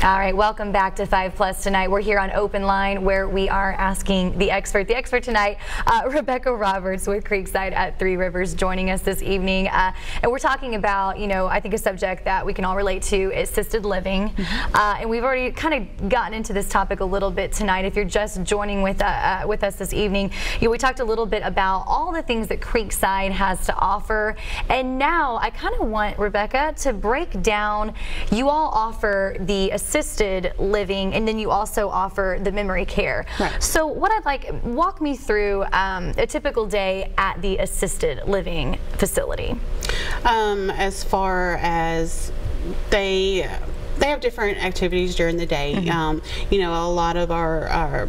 All right, welcome back to 5 Plus tonight. We're here on OpenLine where we are asking the expert. The expert tonight, Rebecca Roberts with Creekside at Three Rivers, joining us this evening. And we're talking about, I think a subject that we can all relate to is assisted living. And we've already kind of gotten into this topic a little bit tonight. If you're just joining with us this evening, we talked a little bit about all the things that Creekside has to offer. And now I kind of want Rebecca to break down, you all offer the assisted living, and then you also offer the memory care. Right. So what I'd like, walk me through a typical day at the assisted living facility. As far as they have different activities during the day. A lot of our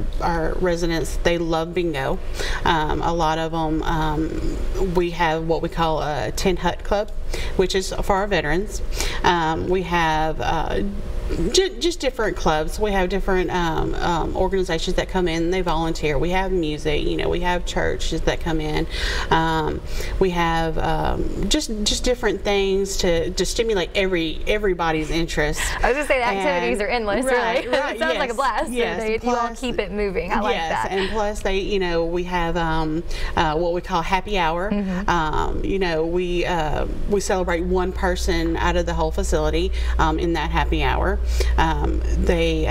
residents, they love bingo. A lot of them, we have what we call a Tin Hut Club, which is for our veterans. We have just different clubs. We have different organizations that come in and they volunteer. We have music, we have churches that come in. We have just different things to stimulate everybody's interest. I was going to say the activities are endless, right? It sounds like a blast. Yes, You all keep it moving. I like that. And plus we have what we call happy hour. We celebrate one person out of the whole facility in that happy hour. They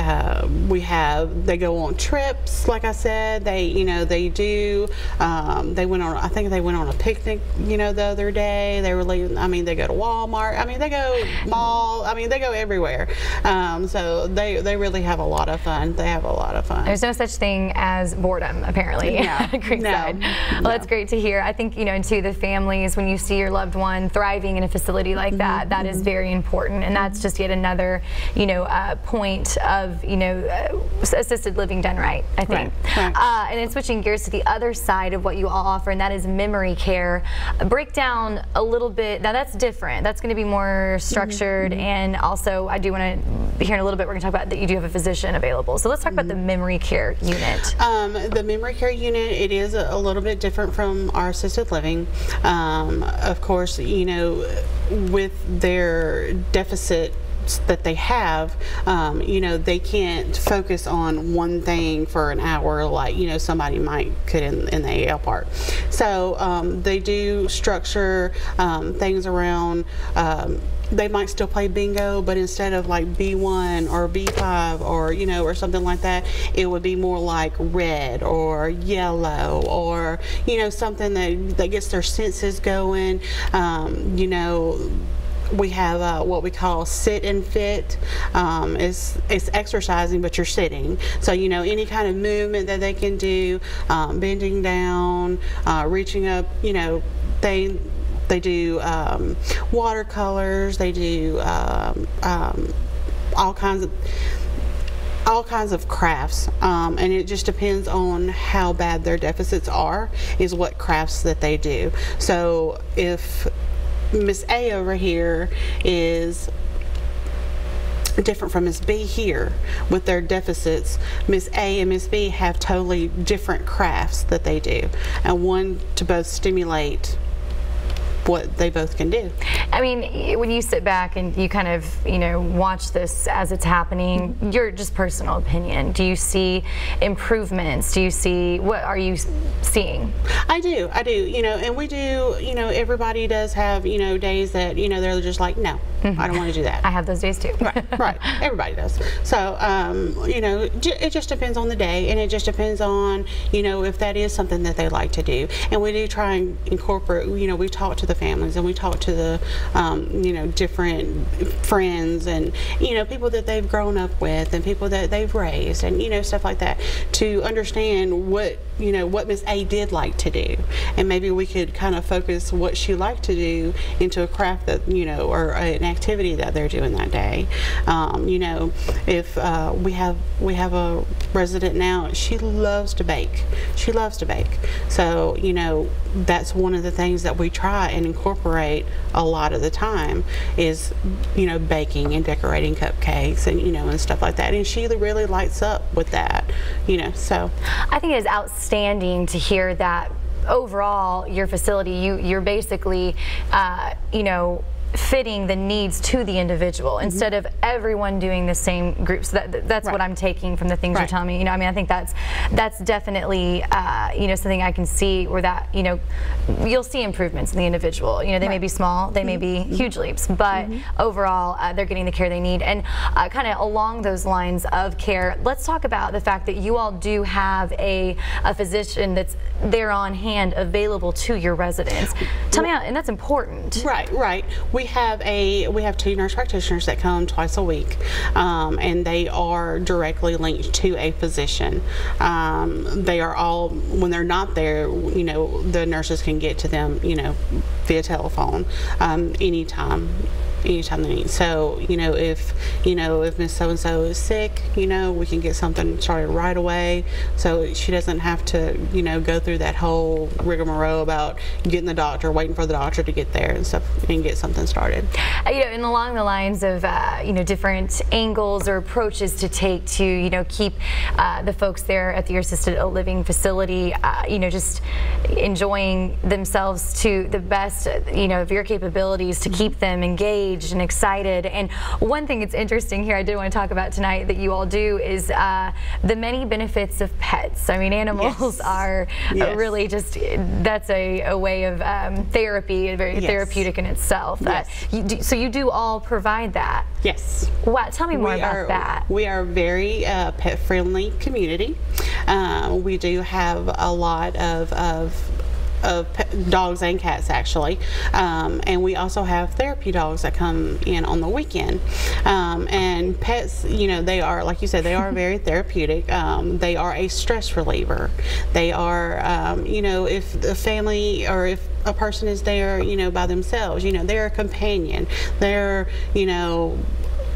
go on trips, like I said. They went on, I think they went on a picnic, the other day. They were leaving, they go to Walmart. They go mall. They go everywhere. So they really have a lot of fun. They have a lot of fun. There's no such thing as boredom, apparently. Creekside. No. Well, that's great to hear. I think, and to the families, when you see your loved one thriving in a facility like that, that is very important. And that's just yet another, point of, assisted living done right, I think. Right. And then switching gears to the other side of what you all offer, and that is memory care. Break down a little bit. Now that's different. That's going to be more structured, and also I do want to hear in a little bit, we're going to talk about that you do have a physician available. So let's talk about the memory care unit. The memory care unit, it is a little bit different from our assisted living. Of course, with their deficit that they have, they can't focus on one thing for an hour like somebody might could in the AL part. So they do structure things around. They might still play bingo, but instead of like B1 or B5 or or something like that, it would be more like red or yellow or something that gets their senses going. We have what we call sit and fit. It's exercising, but you're sitting. So any kind of movement that they can do, bending down, reaching up. They do watercolors. They do all kinds of crafts, and it just depends on how bad their deficits are, is what crafts that they do. So if Miss A over here is different from Miss B here with their deficits, Miss A and Miss B have totally different crafts that they do, and one to both stimulate what they both can do. When you sit back and you kind of, watch this as it's happening, your just personal opinion, do you see improvements? What are you seeing? I do, and we do, everybody does have, days that, they're just like, no, I don't want to do that. I have those days too. Right, everybody does. So, it just depends on the day, and it just depends on, if that is something that they like to do. And we do try and incorporate, we talk to the families, and we talk to the different friends and people that they've grown up with and people that they've raised and stuff like that, to understand what what Miss A did like to do, and maybe we could kind of focus what she liked to do into a craft that or an activity that they're doing that day. If we have a resident now, she loves to bake. So that's one of the things that we try and incorporate a lot of the time is baking and decorating cupcakes and and stuff like that, and she really lights up with that. So I think it is outstanding to hear that overall your facility, you're basically fitting the needs to the individual instead of everyone doing the same groups. That's what I'm taking from the things you're telling me. You know, I mean, I think that's definitely you know, something I can see where that, you know, you'll see improvements in the individual. You know, they may be small, they may be huge leaps, but overall they're getting the care they need. And kind of along those lines of care, let's talk about the fact that you all do have a physician that's there on hand available to your residents. Tell me how, and that's important. Right. We have 2 nurse practitioners that come twice a week, and they are directly linked to a physician. They are all, when they're not there, you know, the nurses can get to them, you know, via telephone anytime they need. So, you know, if Miss So-and-so is sick, you know, we can get something started right away, so she doesn't have to, you know, go through that whole rigmarole about getting the doctor, waiting for the doctor to get there and stuff, and get something started. You know, and along the lines of, you know, different angles or approaches to take to, you know, keep the folks there at the assisted living facility, you know, just enjoying themselves to the best, you know, of your capabilities to keep them engaged and excited. And one thing that's interesting here I did want to talk about tonight that you all do is the many benefits of pets. I mean, animals are really just, that's a way of therapy, very therapeutic in itself. So you do all provide that? Yes. Wow, tell me more about that. We are a very pet-friendly community. We do have a lot of dogs and cats, actually, and we also have therapy dogs that come in on the weekend. And pets, you know, they are, like you said, they are very therapeutic. They are a stress reliever. They are, you know, if a family or if a person is there, you know, by themselves, you know, they're a companion. They're, you know,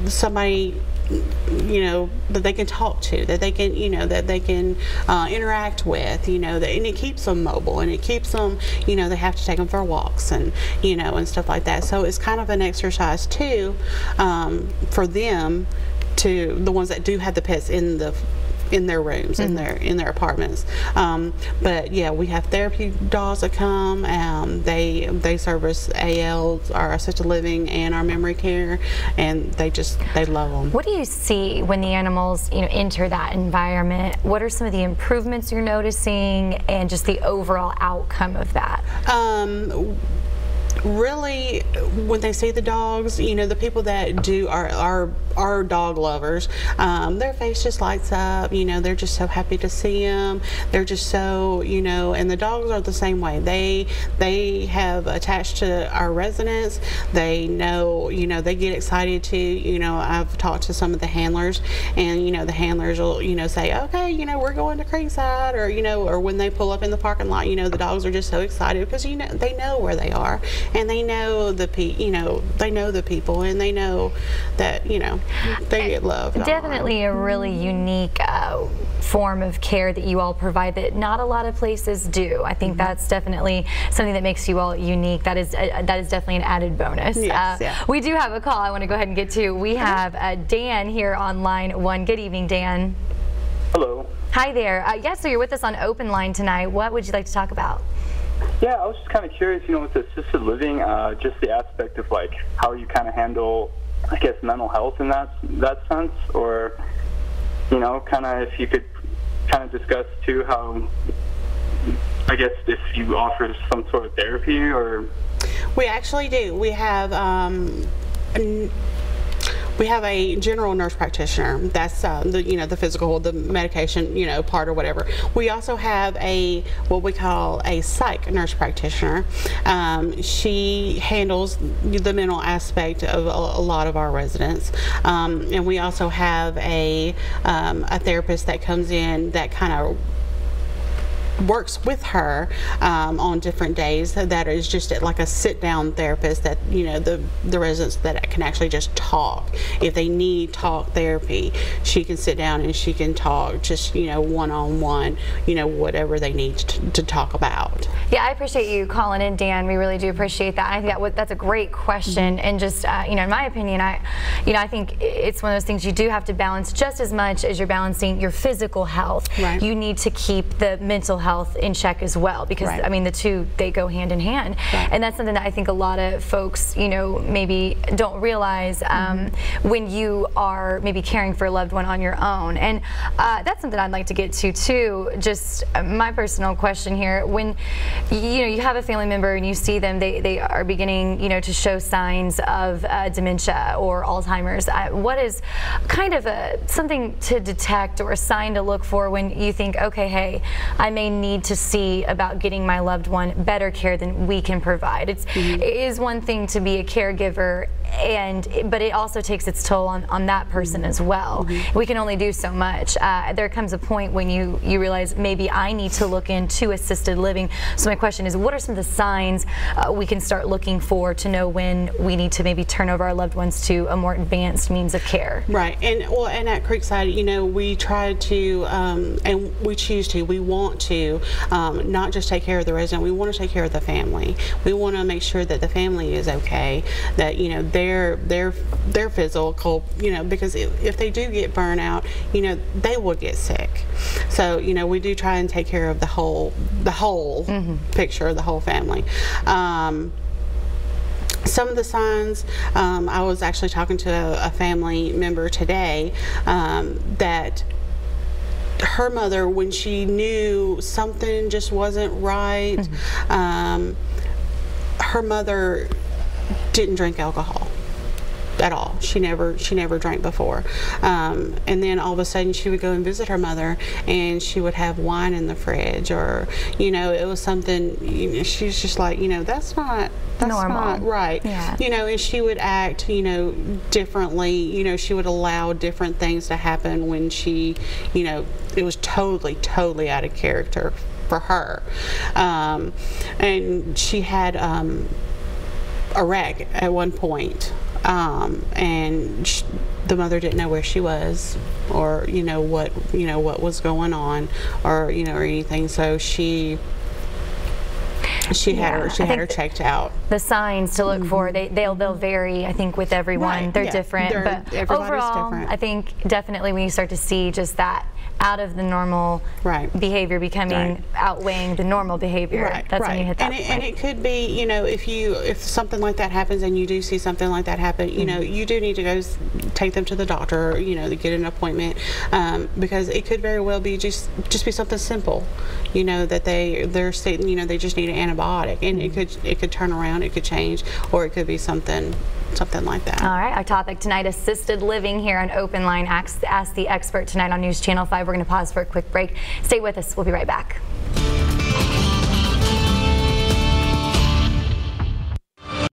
somebody, you know, that they can talk to, that they can, you know, that they can interact with, you know, and it keeps them mobile, and it keeps them, you know, they have to take them for walks and, you know, and stuff like that. So it's kind of an exercise too, for them, to the ones that do have the pets in their rooms, in their apartments. But yeah, we have therapy dogs that come. They service ALs, our assisted living, and our memory care, and they love them. What do you see when the animals, you know, enter that environment? What are some of the improvements you're noticing, and just the overall outcome of that? Really, when they see the dogs, you know, the people that do are dog lovers, their face just lights up, you know, they're just so happy to see them. They're just so, you know, and the dogs are the same way. They have attached to our residents. They know, you know, they get excited too. You know, I've talked to some of the handlers, and, you know, the handlers will, you know, say, okay, you know, we're going to Creekside, or, you know, or when they pull up in the parking lot, you know, the dogs are just so excited because, you know, they know where they are. And they know they know the people, and they know that, you know, they get loved. Definitely a really unique form of care that you all provide that not a lot of places do. I think that's definitely something that makes you all unique. That is definitely an added bonus. Yes, we do have a call I want to go ahead and get to. We have Dan here on line 1. Good evening, Dan. Hello. Hi there. Yes, so you're with us on OpenLine tonight. What would you like to talk about? Yeah, I was just kind of curious, you know, with assisted living, just the aspect of, like, how you kind of handle, I guess, mental health in that sense, or, you know, kind of if you could kind of discuss, too, how, I guess, if you offer some sort of therapy, or... We actually do. We have a general nurse practitioner. That's the physical, the medication, you know, part or whatever. We also have what we call a psych nurse practitioner. She handles the mental aspect of a lot of our residents, and we also have a therapist that comes in that kind of works with her on different days. That is just like a sit-down therapist that, you know, the residents that can actually just talk. If they need talk therapy, she can sit down and she can talk, just, you know, one-on-one, you know, whatever they need to talk about. Yeah, I appreciate you calling in, Dan. We really do appreciate that. I think that's a great question, and just you know, in my opinion, I think it's one of those things you do have to balance just as much as you're balancing your physical health. Right. You need to keep the mental health in check as well, because Right. I mean the two, they go hand in hand. Right. And that's something that I think a lot of folks, you know, maybe don't realize when you are maybe caring for a loved one on your own. And that's something I'd like to get to too. Just my personal question here: when you have a family member and you see them, they are beginning, you know, to show signs of dementia or Alzheimer's. What is kind of something to detect or a sign to look for when you think, okay, hey, I may need to see about getting my loved one better care than we can provide? It is one thing to be a caregiver, but it also takes its toll on that person as well. We can only do so much. There comes a point when you realize maybe I need to look into assisted living. So my question is, what are some of the signs we can start looking for to know when we need to maybe turn over our loved ones to a more advanced means of care? Right, and at Creekside, you know, we try to, and we choose to, we want to not just take care of the resident, we want to take care of the family. We want to make sure that the family is okay, that, you know, their physical, you know, because if they do get burnout, you know, they will get sick. So, you know, we do try and take care of the whole picture of the whole family. Some of the signs, I was actually talking to a family member today that her mother, when she knew something just wasn't right, her mother didn't drink alcohol at all. She never drank before, and then all of a sudden she would go and visit her mother, and she would have wine in the fridge, or, you know, it was something, you know, she's just like, you know, that's not normal, not right. Yeah. You know, and she would act, you know, differently. You know, she would allow different things to happen when she, you know, it was totally out of character for her, and she had a wreck at one point. And the mother didn't know where she was, or what was going on, or or anything. So she had her checked out. The signs to look for, they'll vary, I think, with everyone. Right, They're yeah. different, but overall, different. I think definitely when you start to see just that out of the normal behavior becoming outweighing the normal behavior, that's when you hit that point. And it could be, you know, if something like that happens and you do see something like that happen, you know, you do need to go take them to the doctor, you know, to get an appointment, because it could very well be just be something simple, you know, that they're saying, you know, they just need an antibiotic, and it could turn around, it could change, or it could be something like that. All right, our topic tonight, assisted living, here on OpenLine. Ask the Expert tonight on News Channel 5. We're going to pause for a quick break. Stay with us. We'll be right back.